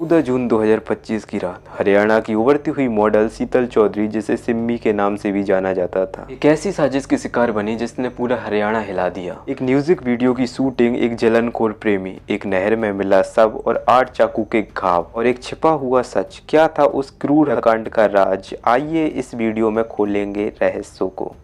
14 जून 2025 की रात हरियाणा की उभरती हुई मॉडल शीतल चौधरी, जिसे सिम्मी के नाम से भी जाना जाता था, एक ऐसी साजिश की शिकार बनी जिसने पूरा हरियाणा हिला दिया। एक म्यूजिक वीडियो की शूटिंग, एक जलनखोर प्रेमी, एक नहर में मिला शव और 8 चाकू के घाव और एक छिपा हुआ सच। क्या था उस क्रूर हत्याकांड का राज? आइए इस वीडियो में खोलेंगे रहस्यों को।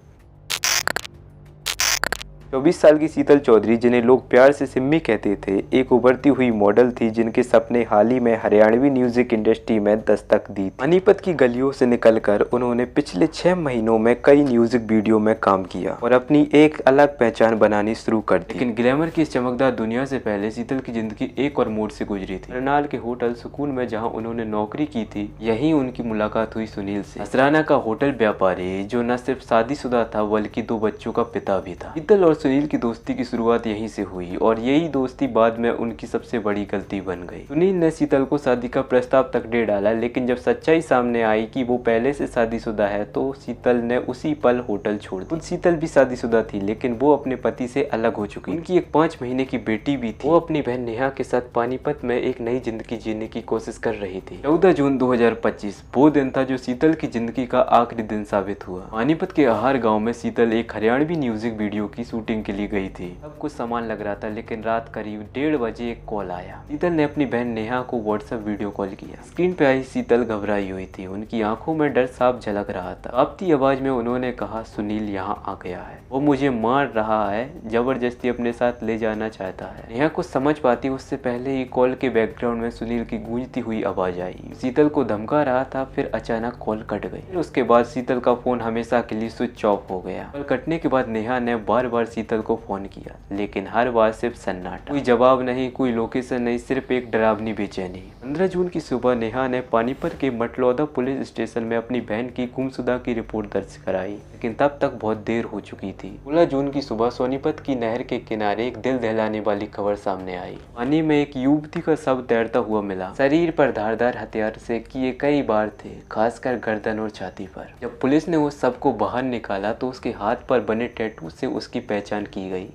24 साल की शीतल चौधरी, जिन्हें लोग प्यार से सिम्मी कहते थे, एक उभरती हुई मॉडल थी जिनके सपने हाल ही में हरियाणवी म्यूजिक इंडस्ट्री में दस्तक दी। पानीपत की गलियों से निकलकर उन्होंने पिछले 6 महीनों में कई म्यूजिक वीडियो में काम किया और अपनी एक अलग पहचान बनानी शुरू कर दी। लेकिन ग्लैमर की इस चमकदार दुनिया से पहले शीतल की जिंदगी एक और मोड़ से गुजरी थी। करनाल के होटल सुकून में जहाँ उन्होंने नौकरी की थी, यहीं उनकी मुलाकात हुई सुनील से। हसराना का होटल व्यापारी, जो न सिर्फ शादीशुदा था बल्कि 2 बच्चों का पिता भी था। शीतल और सुनील की दोस्ती की शुरुआत यहीं से हुई और यही दोस्ती बाद में उनकी सबसे बड़ी गलती बन गई। सुनील ने शीतल को शादी का प्रस्ताव तक दे डाला, लेकिन जब सच्चाई सामने आई कि वो पहले से शादीशुदा है, तो शीतल ने उसी पल होटल छोड़ दिया। शीतल भी शादीशुदा थी, लेकिन वो अपने पति से अलग हो चुकी। उनकी एक 5 महीने की बेटी भी थी। वो अपनी बहन नेहा के साथ पानीपत में एक नई जिंदगी जीने की कोशिश कर रही थी। 14 जून 2025 वो दिन था जो शीतल की जिंदगी का आखिरी दिन साबित हुआ। पानीपत के आहार गाँव में शीतल एक हरियाणवी म्यूजिक वीडियो की शूटिंग के लिए गई थी। सब कुछ सामान लग रहा था, लेकिन रात करीब 1:30 बजे एक कॉल आया। शीतल ने अपनी बहन नेहा को व्हाट्सएप वीडियो कॉल किया। स्क्रीन पे आई शीतल घबराई हुई थी, उनकी आंखों में डर साफ झलक रहा था। कांपती आवाज में उन्होंने कहा, सुनील यहाँ आ गया है, वो मुझे मार रहा है, जबरदस्ती अपने साथ ले जाना चाहता है। नेहा कुछ समझ पाती उससे पहले ही कॉल के बैकग्राउंड में सुनील की गूंजती हुई आवाज आई। शीतल को धमका रहा था, फिर अचानक कॉल कट गई। फिर उसके बाद शीतल का फोन हमेशा के लिए स्विच ऑफ हो गया। कॉल कटने के बाद नेहा ने बार बार शीतल को फोन किया, लेकिन हर बार सिर्फ सन्नाटा। कोई जवाब नहीं, कोई लोकेशन नहीं, सिर्फ एक डरावनी बेचैनी। 15 जून की सुबह नेहा ने पानीपत के मटलौदा पुलिस स्टेशन में अपनी बहन की गुमशुदा की रिपोर्ट दर्ज कराई, लेकिन तब तक बहुत देर हो चुकी थी। 16 जून की सुबह सोनीपत की नहर के किनारे एक दिल दहलाने वाली खबर सामने आई। पानी में एक युवती का शव तैरता हुआ मिला। शरीर पर धारदार हथियार से किए कई बार थे, खासकर गर्दन और छाती पर। जब पुलिस ने उस शव को बाहर निकाला तो उसके हाथ पर बने टैटू से उसकी पहचान की गई।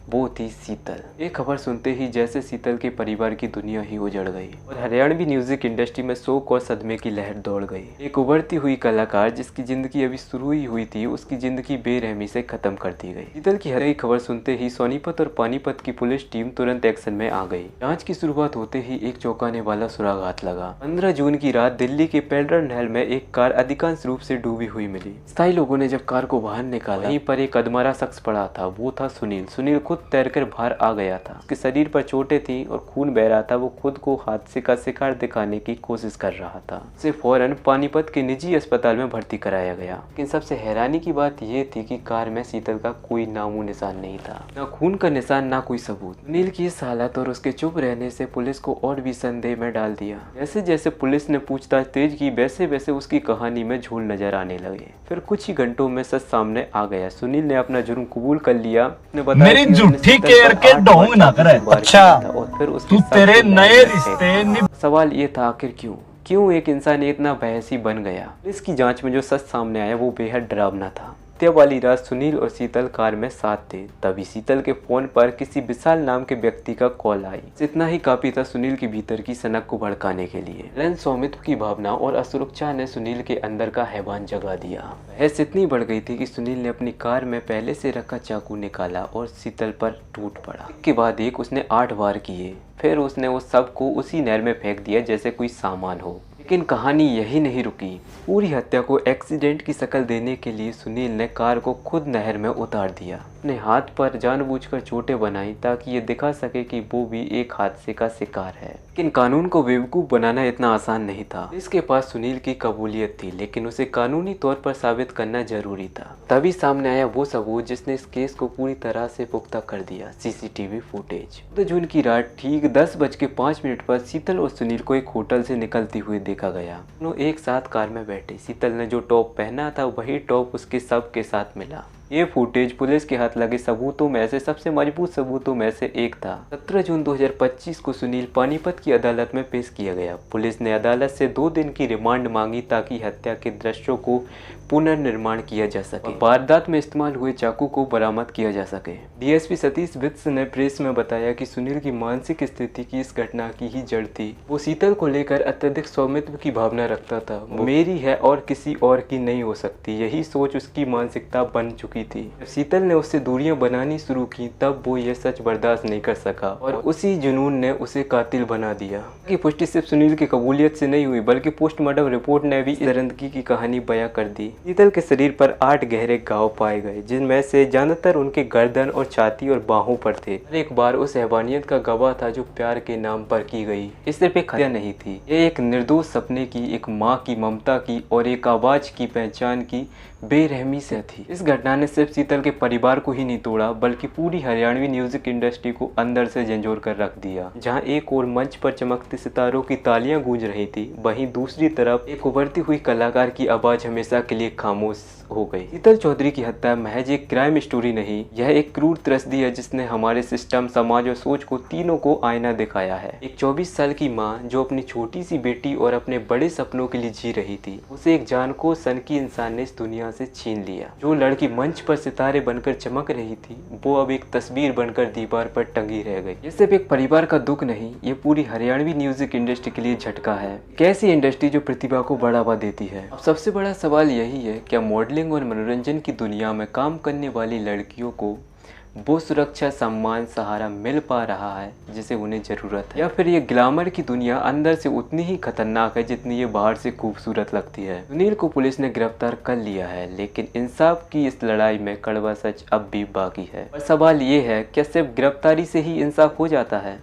वो थी शीतल। ये खबर सुनते ही जैसे शीतल के परिवार की दुनिया ही उजड़ गई और हरियाणवी म्यूजिक इंडस्ट्री में शोक और सदमे की लहर दौड़ गई। एक उभरती हुई कलाकार जिसकी जिंदगी अभी शुरू ही हुई थी, उसकी जिंदगी बेरहमी से खत्म कर दी गई। शीतल की हर एक खबर सुनते ही सोनीपत और पानीपत की पुलिस टीम तुरंत एक्शन में आ गई। जांच की शुरुआत होते ही एक चौंकाने वाला सुराग हाथ लगा। 15 जून की रात दिल्ली के पेल्डर नहर में एक कार अधिकांश रूप से डूबी हुई मिली। स्थायी लोगों ने जब कार को बाहर निकाला, वहीं पर एक अधमरा शख्स पड़ा था। वो था सुनील। सुनील खुद तैरकर बाहर आ गया था। उसके शरीर पर चोटें थी और खून बह रहा था। वो खुद को हादसे का शिकार दिखाने की कोशिश कर रहा था। उसे फौरन पानीपत के निजी अस्पताल में भर्ती कराया गया। लेकिन सबसे हैरानी की बात यह थी कि कार में शीतल का कोई नामो निशान नहीं था, ना खून का निशान, ना कोई सबूत। सुनील की इस हालत और उसके चुप रहने से पुलिस को और भी संदेह में डाल दिया। जैसे जैसे पुलिस ने पूछताछ तेज की, वैसे वैसे उसकी कहानी में झूल नजर आने लगे। फिर कुछ ही घंटों में सच सामने आ गया। सुनील ने अपना जुर्म कबूल कर लिया। उसने बताया मेरी झूठी केयर के ढोंग ना करे। अच्छा, और फिर तू तेरे नए रिश्ते। सवाल ये था, आखिर क्यों एक इंसान इतना बहसी बन गया? इसकी जांच में जो सच सामने आया वो बेहद डरावना था। हत्या वाली रात सुनील और शीतल कार में साथ थे। तभी शीतल के फोन पर किसी विशाल नाम के व्यक्ति का कॉल आई। इतना ही काफी था सुनील के भीतर की सनक को भड़काने के लिए। लेकिन स्वामित्व की भावना और असुरक्षा ने सुनील के अंदर का हैवान जगा दिया। बहस इतनी बढ़ गई थी कि सुनील ने अपनी कार में पहले से रखा चाकू निकाला और शीतल पर टूट पड़ा। एक के बाद एक उसने 8 वार किए। फिर उसने उस सब को उसी नहर में फेंक दिया जैसे कोई सामान हो। लेकिन कहानी यही नहीं रुकी। पूरी हत्या को एक्सीडेंट की शक्ल देने के लिए सुनील ने कार को खुद नहर में उतार दिया। अपने हाथ पर जानबूझकर चोटें बनाई ताकि ये दिखा सके कि वो भी एक हादसे का शिकार है। लेकिन कानून को बेवकूफ़ बनाना इतना आसान नहीं था। इसके पास सुनील की कबूलियत थी, लेकिन उसे कानूनी तौर पर साबित करना जरूरी था। तभी सामने आया वो सबूत जिसने इस केस को पूरी तरह से पुख्ता कर दिया, सीसीटीवी फुटेज। 14 जून की रात ठीक 10:05 पर शीतल और सुनील को एक होटल से निकलती हुई देखा गया। दोनों एक साथ कार में बैठे। शीतल ने जो टॉप पहना था वही टॉप उसके शव के साथ मिला। ये फुटेज पुलिस के हाथ लगे सबूतों में से सबसे मजबूत सबूतों में से एक था। 17 जून 2025 को सुनील पानीपत की अदालत में पेश किया गया। पुलिस ने अदालत से 2 दिन की रिमांड मांगी ताकि हत्या के दृश्यों को पुनर्निर्माण किया जा सके, वारदात में इस्तेमाल हुए चाकू को बरामद किया जा सके। डीएसपी सतीश वित्स ने प्रेस में बताया कि सुनील की मानसिक स्थिति की इस घटना की ही जड़ थी। वो शीतल को लेकर अत्यधिक स्वामित्व की भावना रखता था। वो मेरी है और किसी और की नहीं हो सकती, यही सोच उसकी मानसिकता बन चुकी थी। जब शीतल ने उससे दूरियां बनानी शुरू की तब वो ये सच बर्दाश्त नहीं कर सका और उसी जुनून ने उसे कातिल बना दिया। की पुष्टि सिर्फ सुनील की कबूलियत से नहीं हुई बल्कि पोस्टमार्टम रिपोर्ट ने भी दरिंदगी की कहानी बयां कर दी। शीतल के शरीर पर 8 गहरे घाव पाए गए, जिनमें से ज्यादातर उनके गर्दन और छाती और बाहों पर थे। हर एक बार उस हैवानियत का गवाह था जो प्यार के नाम पर की गई। ये सिर्फ एक हत्या नहीं थी, ये एक निर्दोष सपने की, एक माँ की ममता की और एक आवाज की पहचान की बेरहमी से थी। इस घटना ने सिर्फ शीतल के परिवार को ही नहीं तोड़ा बल्कि पूरी हरियाणवी म्यूजिक इंडस्ट्री को अंदर से झंझोर कर रख दिया। जहां एक और मंच पर चमकते सितारों की तालियां गूंज रही थी, वहीं दूसरी तरफ एक उभरती हुई कलाकार की आवाज हमेशा के लिए खामोश हो गई। शीतल चौधरी की हत्या महज एक क्राइम स्टोरी नहीं, यह एक क्रूर त्रस्ती है जिसने हमारे सिस्टम, समाज और सोच को तीनों को आईना दिखाया है। एक 24 साल की माँ जो अपनी छोटी सी बेटी और अपने बड़े सपनों के लिए जी रही थी, उसे एक जानको सनकी इंसान ने इस दुनिया से छीन लिया। जो लड़की मंच पर सितारे बनकर चमक रही थी, वो अब एक तस्वीर बनकर दीवार पर टंगी रह गई। ये सिर्फ एक परिवार का दुख नहीं, ये पूरी हरियाणवी म्यूजिक इंडस्ट्री के लिए झटका है। कैसी इंडस्ट्री जो प्रतिभा को बढ़ावा देती है। अब सबसे बड़ा सवाल यही है, क्या मॉडलिंग और मनोरंजन की दुनिया में काम करने वाली लड़कियों को वो सुरक्षा, सम्मान, सहारा मिल पा रहा है जिसे उन्हें जरूरत है, या फिर ये ग्लैमर की दुनिया अंदर से उतनी ही खतरनाक है जितनी ये बाहर से खूबसूरत लगती है। सुनील को पुलिस ने गिरफ्तार कर लिया है, लेकिन इंसाफ की इस लड़ाई में कड़वा सच अब भी बाकी है। और सवाल ये है, क्या सिर्फ गिरफ्तारी से ही इंसाफ हो जाता है?